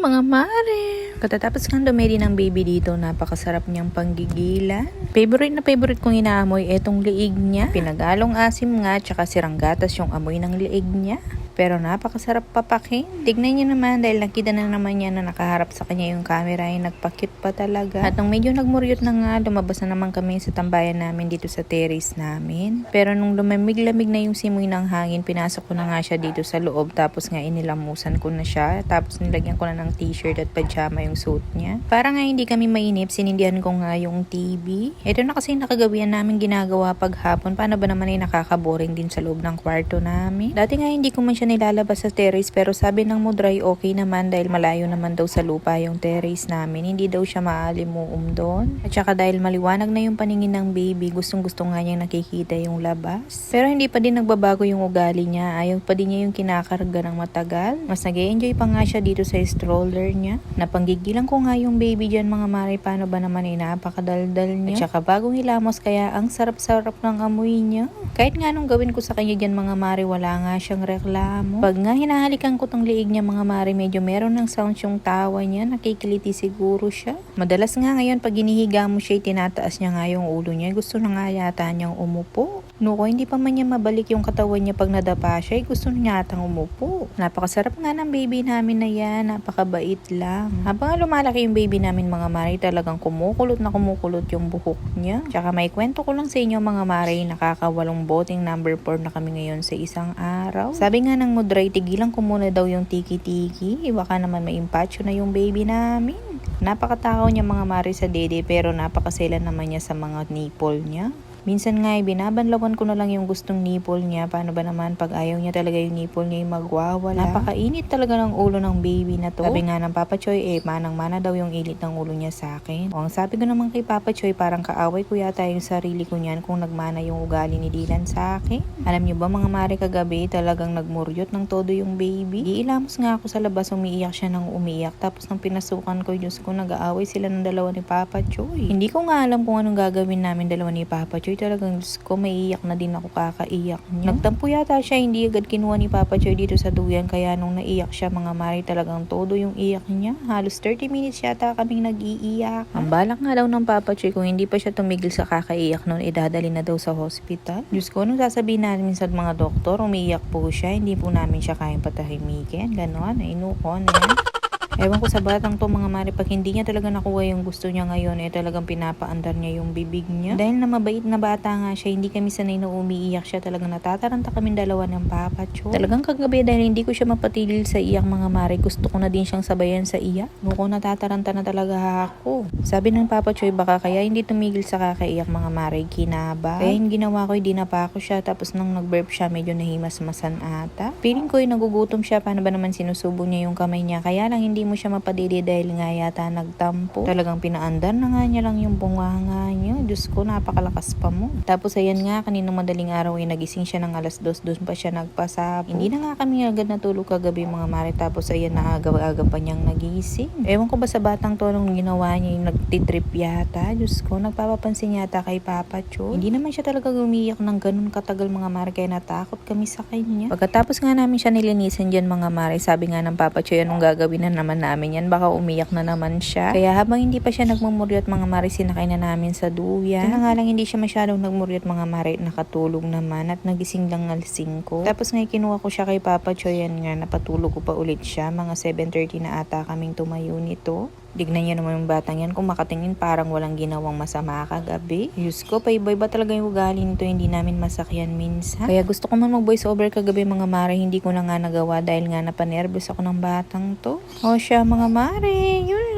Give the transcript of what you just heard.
mga mare. Katatapos nga dumedi ng baby dito, napakasarap niyang panggigilan. Favorite kong inaamoy etong liig niya. Pinagalong asim nga, tsaka sirang gatas yung amoy ng liig niya. Pero napakasarap papakin. Tignan niyo naman dahil nakita na naman niya na nakaharap sa kanya yung camera ay nagpakit pa talaga. At nung medyo nagmuryot na nga, lumabas na naman kami sa tambayan namin dito sa terrace namin. Pero nung lumamig-lamig na yung simoy ng hangin, pinasok ko na nga siya dito sa loob. Tapos nga inilamusan ko na siya. Tapos nilagyan ko na ng t-shirt at pajama yung suit niya. Para nga hindi kami mainip, sinindihan ko nga yung TV. Ito na kasi nakagawian namin ginagawa paghapon. Paano ba naman ay nakakaboring din sa loob ng kwarto namin? Dati nga hindi ko man siya nilalabas sa terrace, pero sabi ng Mudray okay naman dahil malayo naman daw sa lupa yung terrace namin. Hindi daw siya maalimuum doon. At saka dahil maliwanag na yung paningin ng baby, gustong-gusto nga niyang nakikita yung labas. Pero hindi pa din nagbabago yung ugali niya. Ayaw pa din niya yung kinakarga ng matagal. Mas nag-e-enjoy pa nga siya dito sa stroller niya. Napanggigilan ko nga yung baby dyan mga mare, paano ba naman ay napakadaldal niya. At saka bagong hilamos kaya ang sarap-sarap ng amoy niya. Kahit nga nung gawin ko sa kanya dyan mga mare, wala nga siyang reklamo. Pag nga hinahalikan ko tong liig niya mga mare, medyo meron ng sound yung tawa niya, nakikiliti siguro siya. Madalas nga ngayon pag hinihiga mo siya, tinataas niya nga yung ulo niya. Gusto na nga yata niyang umupo. Nuko, hindi pa man niya mabalik yung katawan niya pag nadapa siya, gusto niya yatang umupo. Napakasarap nga ng baby namin na yan, napakabait lang. Habang lumalaki yung baby namin mga mare, talagang kumukulot yung buhok niya. Tsaka may kwento ko lang sa inyo mga mare, nakakawalong boting number 4 na kami ngayon sa isang araw. Sabi nga ng Mudray, tigilan ko muna daw yung tiki-tiki. Baka naman maimpacho na yung baby namin. Napakatakaw niya mga mare sa dede, pero napakasela naman niya sa mga nipple niya. Minsan nga binabanlawan ko na lang yung gustong nipple niya. Paano ba naman pag ayaw niya talaga yung nipple niya yung magwawala? Napakainit talaga ng ulo ng baby na to. Sabi nga ng Papa Choy, manang-mana daw yung init ng ulo niya sa akin. O ang sabi ko naman kay Papa Choy, parang kaaway ko yata yung sarili ko niyan kung nagmana yung ugali ni Dylan sa akin. Alam niyo ba mga mare, kagabi talagang nagmuryot ng todo yung baby. Iilamos nga ako sa labas, umiiyak siya ng umiiyak. Tapos nang pinasukan ko, Diyos ko, nag-aaway sila ng dalawa ni Papa Choy. Hindi ko nga alam kung anong gagawin namin dalawa ni Papa Choy. Talagang Diyos ko, maiiyak na din ako kakaiyak niya. Nagtampo yata siya, hindi agad kinuha ni Papa Choy dito sa duyan, kaya nung naiyak siya mga mare, talagang todo yung iyak niya. Halos 30 minutes yata kaming nag-iiyak. Ang balak nga daw ng Papa Choy, kung hindi pa siya tumigil sa kakaiyak noon, idadali na daw sa hospital. Diyos ko, nung sasabihin namin sa mga doktor, umiiyak po siya, hindi po namin siya kayang patahimikin. Ganon, inukon, Ewan ko sa batang to mga mare, pag hindi niya talaga nakuha yung gusto niya ngayon, talagang pinapaandar niya yung bibig niya. Dahil na mabait na bata nga siya, hindi kami sanay na umiiyak siya, talagang natataranta kami dalawa ng Papa Choy. Talagang kagabi dahil hindi ko siya mapatigil sa iyak mga mare, gusto ko na din siyang sabayan sa iyak. Nuko, natataranta na talaga ako. Sabi ng Papa Choy, baka kaya hindi tumigil sa kakaiyak mga mare, kinaba. Kaya yung ginawa ko, dinapa ko siya, tapos nang nag-burp siya, medyo nahimas-masan ata. Feeling ko nagugutom siya, paano ba naman sinusubong niya yung kamay niya, kaya lang hindi mo siya mapadidi dahil nga yata nagtampo. Talagang pinaandar na nga niya lang yung bunganga niya. Diyos ko, napakalakas pa mo. Tapos ayan nga, kaninang madaling araw ay nagising siya ng alas 2, doon pa siya nagpasapo. Hindi na nga kami agad natulog kagabi mga mare, tapos ayan na aga-aga pa niyang nagising. Ewan ko ba sa batang to nung ginawa niya yung nagtitrip yata. Diyos ko, nagpapapansin yata kay Papa Choy. Hindi naman siya talaga umiyak ng ganun katagal mga mare, kaya natakot kami sa kanya. Pagkatapos nga namin siya nilinisan dyan mga mare, sabi nga ng Papa Choy, anong gagawin na naman namin yan, baka umiyak na naman siya. Kaya habang hindi pa siya nagmumuryot mga mare, sinakay na namin sa duyan. Kaya nga lang hindi siya masyadong nagmuryot mga mare, nakatulog naman at nagising lang alas 5. Tapos nga kinuha ko siya kay Papa Choy, yan nga, napatulog ko pa ulit siya. Mga 7:30 na ata kaming tumayo nito. Dignan niyo naman yung batang yan, kung makatingin parang walang ginawang masama kagabi. Diyos ko, paiba-iba talaga yung ugali nito, hindi namin masakyan minsan. Kaya gusto ko man mag-voice over kagabi mga mare, hindi ko na nga nagawa dahil nga napanervous ako ng batang to. O siya mga mare, yun